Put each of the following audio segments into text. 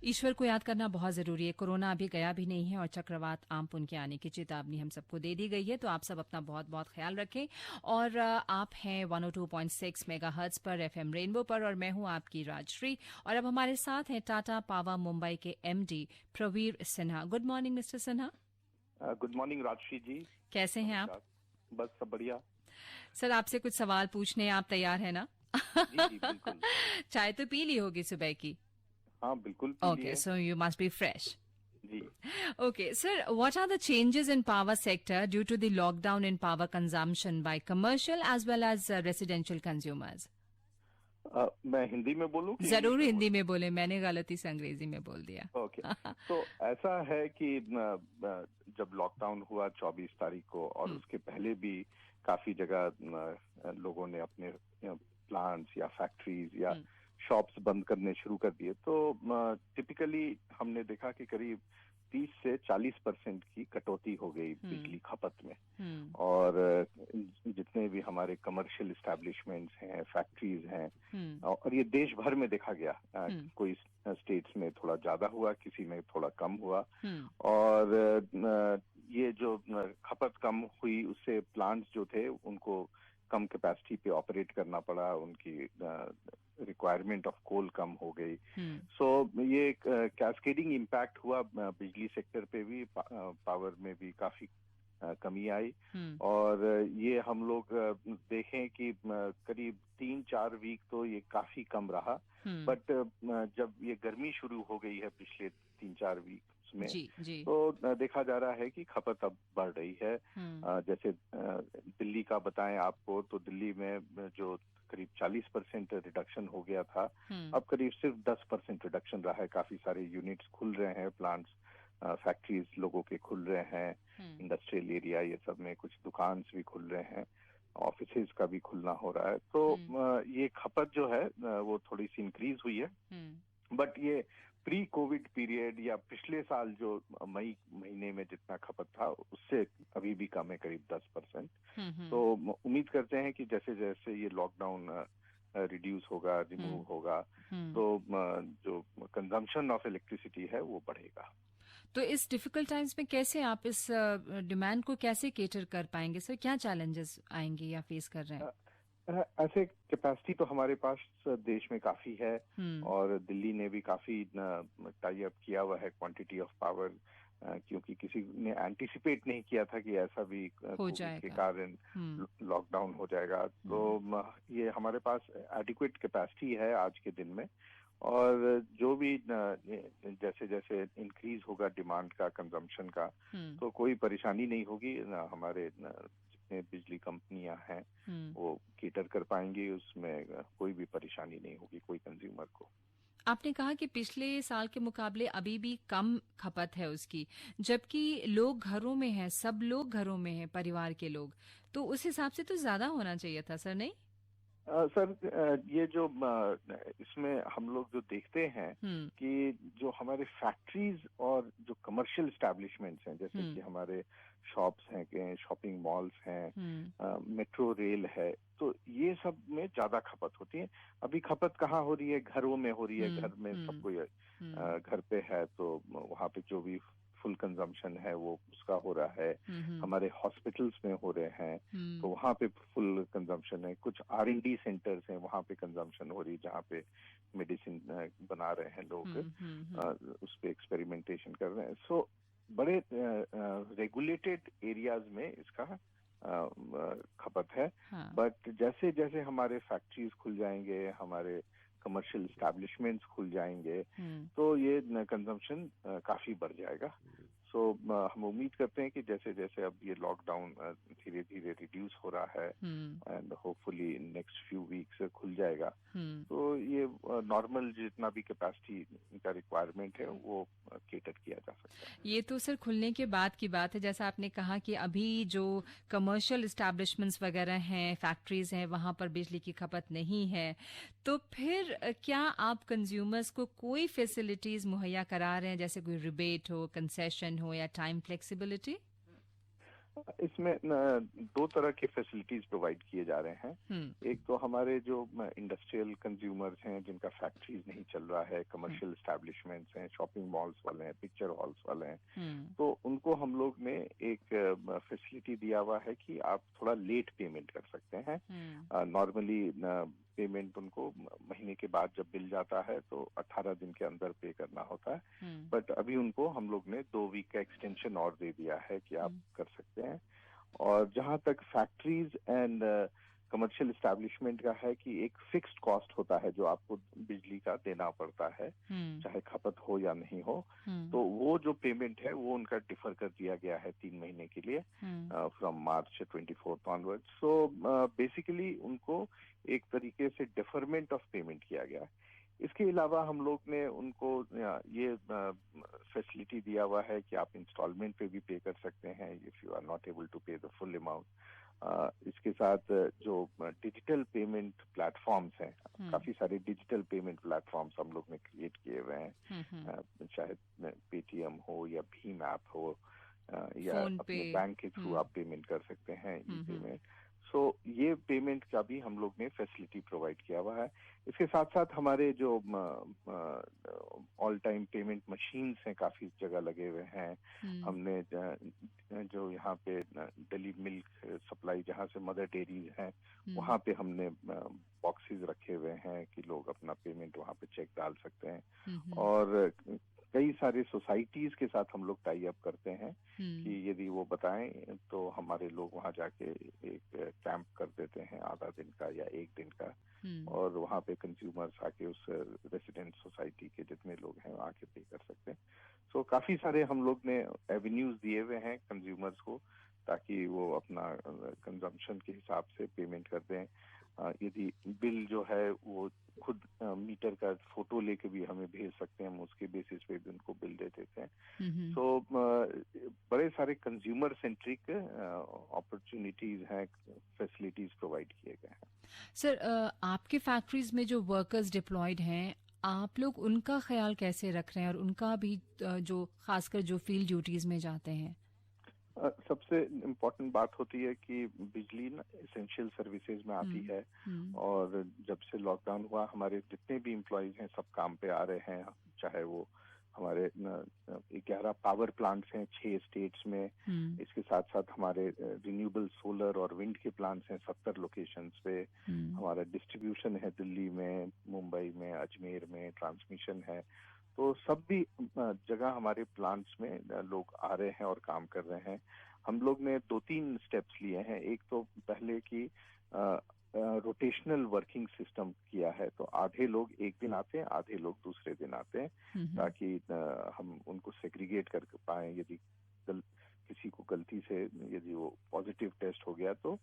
ईश्वर को याद करना बहुत जरूरी है। कोरोना अभी गया भी नहीं है और चक्रवात आमपुन के आने की चेतावनी हम सबको दे दी गई है, तो आप सब अपना बहुत बहुत ख्याल रखें। और आप हैं 102.6 मेगाहर्ट्ज पर एफएम रेनबो पर, और मैं हूं आपकी राजश्री। और अब हमारे साथ हैं टाटा पावर मुंबई के MD Pravir Sinha. Good morning mister Sinha. Good morning Rajshree ji. कैसे हैं आप? बस सब बढ़िया। सर, आपसे कुछ सवाल पूछने आप तैयार हैं ना? जी जी बिल्कुल। चाय तो पी ली होगी सुबह की? हाँ बिल्कुल पी ली Okay, है। so you must be fresh. जी। Okay, sir, what are the changes in power sector due to the lockdown in power consumption by commercial as well as residential consumers? मैं हिंदी में बोलूं कि जरूर हिंदी में बोले, मैंने गलती से अंग्रेजी में बोल दिया। ओके। तो ऐसा है कि जब लॉकडाउन हुआ 24 तारीख को और उसके पहले भी काफी जगह लोगों ने अपने प्लांट्स या फैक्ट्रीज या शॉप्स बंद करने शुरू कर दिए, तो टिपिकली हमने देखा कि करीब 30 से 40% की कटौती हो गई बिजली खपत में। और जितने भी हमारे कमर्शियल एस्टैब्लिशमेंट्स हैं, फैक्ट्रीज हैं, और ये देश भर में देखा गया, कोई स्टेट्स में थोड़ा ज्यादा हुआ, किसी में थोड़ा कम हुआ। और ये जो खपत कम हुई उससे प्लांट्स जो थे उनको कम कैपेसिटी पे ऑपरेट करना पड़ा, उनकी रिक्वायरमेंट ऑफ कोल कम हो गई। सो ये कैस्केडिंग इम्पैक्ट हुआ बिजली सेक्टर पे भी, पावर में भी काफी कमी आई। और ये हम लोग देखें कि करीब 3-4 वीक तो ये काफी कम रहा। बट जब ये गर्मी शुरू हो गई है पिछले 3-4 वीक में, तो देखा जा रहा है कि खपत अब बढ़ रही है। जैसे दिल्ली का बताएं आपको, तो दिल्ली में जो करीब 40% रिडक्शन हो गया था, अब करीब सिर्फ 10% रिडक्शन रहा है। काफी सारे यूनिट्स खुल रहे हैं, प्लांट्स, फैक्ट्रीज लोगों के खुल रहे हैं, इंडस्ट्रियल एरिया ये सब में कुछ दुकान भी खुल रहे हैं, ऑफिसेज का भी खुलना हो रहा है। तो ये खपत जो है वो थोड़ी सी इंक्रीज हुई है। बट ये प्री कोविड पीरियड या पिछले साल जो मई महीने में जितना खपत था उससे अभी भी कम है, करीब 10%। तो उम्मीद करते हैं कि जैसे जैसे ये लॉकडाउन रिड्यूस होगा, रिमूव होगा, तो जो कंजम्पशन ऑफ इलेक्ट्रिसिटी है वो बढ़ेगा। तो इस डिफिकल्ट टाइम्स में कैसे आप इस डिमांड को कैसे केटर कर पाएंगे सर? क्या चैलेंजेस आएंगे या फेस कर रहे हैं? ऐसे कैपेसिटी तो हमारे पास देश में काफी है, और दिल्ली ने भी काफी टाई अप किया हुआ है क्वांटिटी ऑफ पावर, क्योंकि किसी ने एंटिसिपेट नहीं किया था कि ऐसा भी कोविड के कारण लॉकडाउन हो जाएगा। तो ये हमारे पास एडिक्वेट कैपेसिटी है आज के दिन में। और जो भी जैसे जैसे इंक्रीज होगा डिमांड का, कंजम्पशन का, तो कोई परेशानी नहीं होगी। हमारे जितने बिजली कंपनियां हैं वो केटर कर पाएंगी, उसमें कोई भी परेशानी नहीं होगी कोई कंज्यूमर को। आपने कहा कि पिछले साल के मुकाबले अभी भी कम खपत है उसकी, जबकि लोग घरों में हैं, सब लोग घरों में हैं, परिवार के लोग, तो उस हिसाब से तो ज्यादा होना चाहिए था सर, नहीं? सर ये जो इसमें हम लोग जो देखते हैं कि जो हमारे फैक्ट्रीज और जो कमर्शियल एस्टैब्लिशमेंट्स हैं, जैसे कि हमारे शॉप्स हैं, शॉपिंग मॉल्स हैं, मेट्रो रेल है, तो ये सब में ज्यादा खपत होती है। अभी खपत कहाँ हो रही है? घरों में हो रही है। घर में सब कोई घर पे है, तो वहां पे जो भी फुल कंजम्पशन है वो उसका हो रहा है। हमारे हॉस्पिटल्स में हो रहे हैं, तो वहां पे फुल कंजम्पशन है। कुछ R&D सेंटर्स हैं, वहां पे कंजम्पशन हो रही है, जहाँ पे मेडिसिन बना रहे हैं लोग, उस पे एक्सपेरिमेंटेशन कर रहे हैं। सो बड़े रेगुलेटेड एरियाज में इसका खपत है। बट जैसे जैसे हमारे फैक्ट्रीज खुल जाएंगे, हमारे कमर्शियल एस्टैब्लिशमेंट्स खुल जाएंगे, तो ये कंजम्पशन काफी बढ़ जाएगा। सो हम उम्मीद करते हैं कि जैसे जैसे अब ये लॉकडाउन धीरे धीरे रिड्यूस हो रहा है, and hopefully next few weeks खुल जाएगा, तो ये नॉर्मल जितना भी कैपेसिटी का रिक्वायरमेंट है वो केटर किया जा सकता है। ये तो सर खुलने के बाद की बात है। जैसा आपने कहा कि अभी जो कमर्शियल एस्टैब्लिशमेंट्स वगैरह हैं, फैक्ट्रीज हैं, वहां पर बिजली की खपत नहीं है, तो फिर क्या आप कंज्यूमर्स को कोई फैसिलिटीज मुहैया करा रहे हैं, जैसे कोई रिबेट हो, कंसेशन हो या टाइम फ्लेक्सिबिलिटी? इसमें दो तरह के फैसिलिटीज प्रोवाइड किए जा रहे हैं। एक तो हमारे जो इंडस्ट्रियल कंज्यूमर्स हैं जिनका फैक्ट्रीज नहीं चल रहा है, कमर्शियल एस्टैब्लिशमेंट्स हैं, शॉपिंग मॉल्स वाले हैं, पिक्चर हॉल्स वाले हैं, तो उनको हम लोग ने एक फैसिलिटी दिया हुआ है कि आप थोड़ा लेट पेमेंट कर सकते हैं। नॉर्मली पेमेंट उनको महीने के बाद जब बिल जाता है तो 18 दिन के अंदर पे करना होता है, बट अभी उनको हम लोग ने 2 वीक का एक्सटेंशन और दे दिया है कि आप कर सकते हैं। और जहां तक फैक्ट्रीज एंड कमर्शियल एस्टैब्लिशमेंट का है कि एक फिक्स्ड कॉस्ट होता है जो आपको बिजली का देना पड़ता है, चाहे खपत हो या नहीं हो, तो वो जो पेमेंट है वो उनका डिफर कर दिया गया है 3 महीने के लिए, from March 24 onward. So basically उनको एक तरीके से डिफरमेंट ऑफ पेमेंट किया गया है। इसके अलावा हम लोग ने उनको ये फैसिलिटी दिया हुआ है कि आप इंस्टॉलमेंट पे भी पे कर सकते हैं if you are not able to pay the full amount. इसके साथ जो डिजिटल पेमेंट प्लेटफॉर्म्स हैं, काफी सारे डिजिटल पेमेंट प्लेटफॉर्म्स हम लोग ने क्रिएट किए हुए हैं, चाहे पेटीएम हो या भीम ऐप हो, या अपने बैंक के थ्रू आप पेमेंट कर सकते हैं, ई पेमेंट। तो ये पेमेंट का भी हम लोग ने फैसिलिटी प्रोवाइड किया हुआ है। इसके साथ साथ हमारे जो ऑल टाइम पेमेंट मशीन्स हैं काफी जगह लगे हुए हैं। हमने जो यहाँ पे दिल्ली मिल्क सप्लाई जहाँ से मदर डेयरीज हैं, वहाँ पे हमने बॉक्सेस रखे हुए हैं कि लोग अपना पेमेंट वहाँ पे चेक डाल सकते हैं। और कई सारे सोसाइटीज के साथ हम लोग टाई अप करते हैं कि यदि वो बताएं तो हमारे लोग वहाँ जाके एक कैंप कर देते हैं आधा दिन का या 1 दिन का, और वहाँ पे कंज्यूमर्स आके उस रेसिडेंट सोसाइटी के जितने लोग हैं आके पे कर सकते हैं। सो काफी सारे हम लोग ने एवेन्यूज दिए हुए हैं कंज्यूमर्स को ताकि वो अपना कंजम्पशन के हिसाब से पेमेंट कर दें। यदि बिल जो है वो खुद मीटर का फोटो लेके भी हमें भेज सकते हैं, हम उसके बेसिस पे भी उनको बिल दे देते हैं। सो बड़े सारे कंज्यूमर सेंट्रिक अपॉर्चुनिटीज हैं, फैसिलिटीज प्रोवाइड किए गए हैं। सर, आपके फैक्ट्रीज में जो वर्कर्स डिप्लॉयड हैं, आप लोग उनका ख्याल कैसे रख रहे हैं और उनका भी जो खासकर जो फील्ड ड्यूटीज में जाते हैं? सबसे इम्पोर्टेंट बात होती है कि बिजली ना एसेंशियल सर्विसेज में आती है, और जब से लॉकडाउन हुआ हमारे जितने भी एम्प्लॉयज हैं सब काम पे आ रहे हैं, चाहे वो हमारे 11 पावर प्लांट्स हैं 6 स्टेट्स में। इसके साथ साथ हमारे रिन्यूएबल सोलर और विंड के प्लांट्स हैं 70 लोकेशंस पे। हमारा डिस्ट्रीब्यूशन है दिल्ली में, मुंबई में, अजमेर में, ट्रांसमिशन है। तो सब भी जगह हमारे प्लांट्स में लोग आ रहे हैं और काम कर रहे हैं। हम लोग ने 2-3 स्टेप्स लिए हैं। एक तो पहले की रोटेशनल वर्किंग सिस्टम किया है, तो आधे लोग एक दिन आते हैं, आधे लोग दूसरे दिन आते हैं, ताकि हम उनको सेग्रीगेट कर पाए। यदि किसी को गलती से यदि वो पॉजिटिव टेस्ट हो गया तो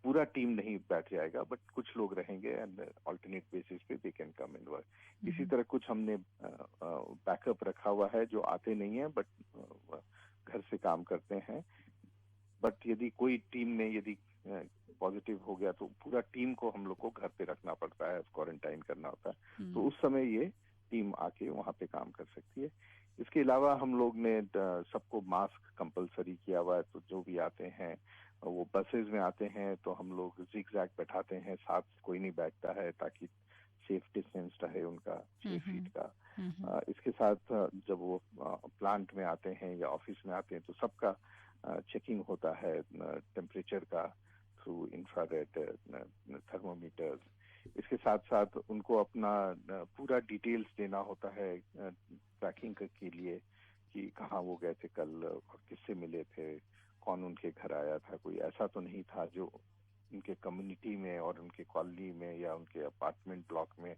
पूरा टीम नहीं बैठ जाएगा, बट कुछ लोग रहेंगे एंड ऑल्टरनेट बेसिस पे they can come and work. इसी तरह कुछ हमने बैकअप रखा हुआ है जो आते नहीं है बट घर से काम करते हैं। बट यदि कोई टीम में यदि पॉजिटिव हो गया तो पूरा टीम को हम लोग को घर पे रखना पड़ता है, क्वारंटाइन करना होता है, तो उस समय ये टीम आके वहाँ पे काम कर सकती है। इसके अलावा हम लोग ने सबको मास्क कंपलसरी किया हुआ है, तो जो भी आते हैं वो बसेस में आते हैं तो हम लोग जिग-जैग बैठाते हैं, साथ कोई नहीं बैठता है ताकि सेफ डिस्टेंस रहे उनका 6 फीट का। इसके साथ जब वो प्लांट में आते हैं या ऑफिस में आते हैं तो सबका चेकिंग होता है टेम्परेचर का थ्रू इंफ्रारेड थर्मोमीटर्स। इसके साथ साथ उनको अपना पूरा डिटेल्स देना होता है ट्रैकिंग के लिए कि कहाँ वो गए थे कल और किससे मिले थे, कौन उनके घर आया था। कोई ऐसा तो नहीं था जो उनके कम्युनिटी में और उनके कॉलोनी में या उनके अपार्टमेंट ब्लॉक में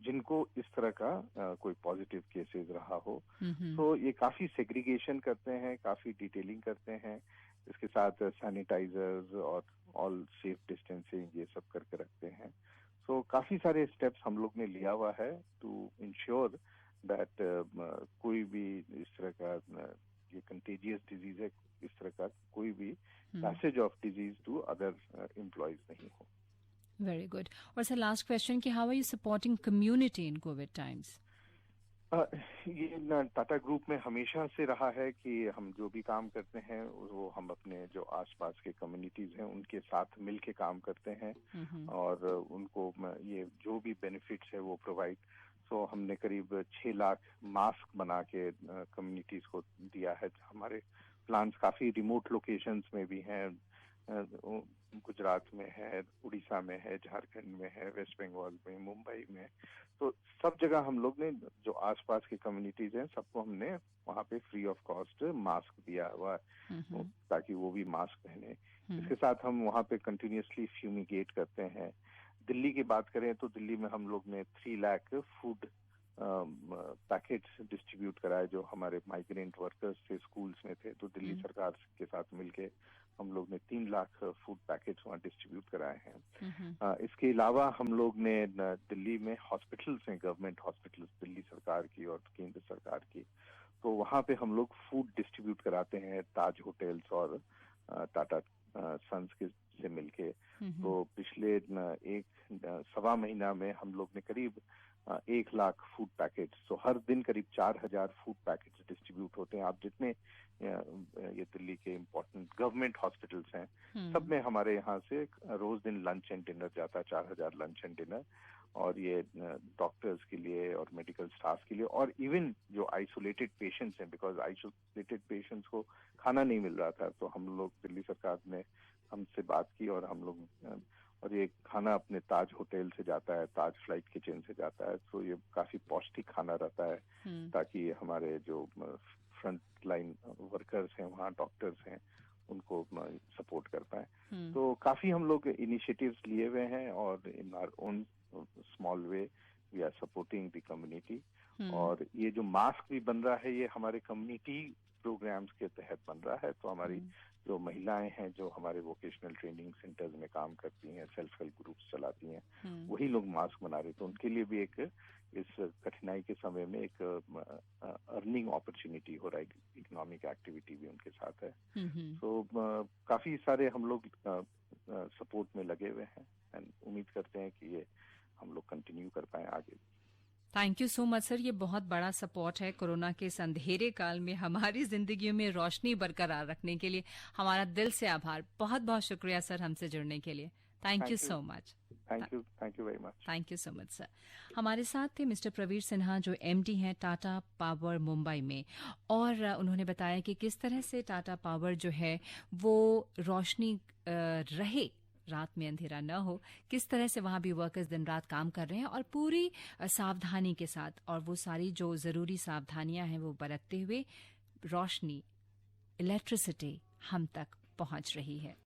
जिनको इस तरह का कोई पॉजिटिव केसेस रहा हो। तो ये काफी सेग्रीगेशन करते हैं, काफी डिटेलिंग करते हैं। इसके साथ सैनिटाइजर्स और ऑल सेफ डिस्टेंसिंग ये सब करके रखते हैं। सो काफी सारे स्टेप्स हम लोग ने लिया हुआ है टू इंश्योर दैट कोई भी इस तरह का ये कंटेजियस डिजीज है, इस तरह का कोई भी passage of disease to other employees नहीं हो। Very good. और सर लास्ट क्वेश्चन कि how are you supporting community in COVID times? ये टाटा ग्रुप में हमेशा से रहा है कि हम जो भी काम करते हैं वो हम अपने जो आसपास के कम्युनिटीज हैं उनके साथ मिल के काम करते हैं और उनको ये जो भी बेनिफिट्स है वो प्रोवाइड। सो हमने करीब 6 लाख मास्क बना के कम्युनिटीज को दिया है। हमारे प्लान्स काफी रिमोट लोकेशंस में भी हैं, गुजरात में है, उड़ीसा में है, झारखंड में है, वेस्ट बंगाल में, मुंबई में। तो सब जगह हम लोग ने जो आसपास की कम्युनिटीज हैं सबको हमने वहाँ पे फ्री ऑफ कॉस्ट मास्क दिया हुआ ताकि वो भी मास्क पहने। इसके साथ हम वहाँ पे कंटिन्यूअसली फ्यूमिगेट करते हैं। दिल्ली की बात करें तो दिल्ली में हम लोग ने 3 लाख फूड पैकेट्स डिस्ट्रीब्यूट कराए जो हमारे माइग्रेंट वर्कर्स थे, स्कूल्स में थे। तो दिल्ली सरकार के साथ मिलके हम लोग ने 3 लाख फूड पैकेट्स वहाँ डिस्ट्रीब्यूट कराए हैं। इसके अलावा हम लोग ने दिल्ली में हॉस्पिटल्स हैं, गवर्नमेंट हॉस्पिटल्स दिल्ली सरकार की और केंद्र सरकार की, तो वहाँ पे हम लोग फूड डिस्ट्रीब्यूट कराते हैं ताज होटल्स और टाटा सन्स के से मिलके। तो पिछले सवा महीना में हम लोग ने करीब 1 लाख फूड पैकेट्स, तो हर दिन करीब 4,000 फूड पैकेट्स डिस्ट्रीब्यूट होते हैं। आप जितने ये दिल्ली के इम्पोर्टेंट गवर्नमेंट हॉस्पिटल्स हैं सब में हमारे यहाँ से रोज दिन लंच एंड डिनर जाता है, 4,000 लंच एंड डिनर। और ये डॉक्टर्स के लिए और मेडिकल स्टाफ के लिए और इवन जो आइसोलेटेड पेशेंट्स हैं, बिकॉज आइसोलेटेड पेशेंट्स को खाना नहीं मिल रहा था, तो हम लोग दिल्ली सरकार ने हमसे बात की और हम लोग और ये खाना अपने ताज होटल से जाता है, ताज फ्लाइट किचन से जाता है। तो ये काफी पौष्टिक खाना रहता है ताकि हमारे जो फ्रंट लाइन वर्कर्स हैं वहाँ, डॉक्टर्स हैं, उनको सपोर्ट कर पाए। तो काफी हम लोग इनिशिएटिव्स लिए हुए हैं और in our own small way we are supporting the community. और ये जो मास्क भी बन रहा है ये हमारे कम्युनिटी प्रोग्राम्स के तहत बन रहा है। तो हमारी जो महिलाएं हैं जो हमारे वोकेशनल ट्रेनिंग सेंटर्स में काम करती हैं, सेल्फ हेल्प ग्रुप्स चलाती हैं, वही लोग मास्क बना रहे, तो उनके लिए भी एक इस कठिनाई के समय में एक अर्निंग अपॉर्चुनिटी हो रहा है, इकोनॉमिक एक्टिविटी भी उनके साथ है। तो काफी सारे हम लोग सपोर्ट में लगे हुए हैं एंड उम्मीद करते हैं कि ये हम लोग कंटिन्यू कर पाए आगे। Thank you so much sir, ये बहुत बड़ा सपोर्ट है कोरोना के इस अंधेरे काल में हमारी जिंदगियों में रोशनी बरकरार रखने के लिए। हमारा दिल से आभार, बहुत बहुत शुक्रिया सर हमसे जुड़ने के लिए। Thank you so much. Thank you very much. Thank you so much sir. हमारे साथ थे मिस्टर प्रवीर सिन्हा जो एमडी हैं टाटा पावर मुंबई में, और उन्होंने बताया कि किस तरह से टाटा पावर जो है वो रोशनी रहे, रात में अंधेरा न हो, किस तरह से वहां भी वर्कर्स दिन रात काम कर रहे हैं और पूरी सावधानी के साथ, और वो सारी जो जरूरी सावधानियां हैं वो बरतते हुए रोशनी, इलेक्ट्रिसिटी हम तक पहुंच रही है।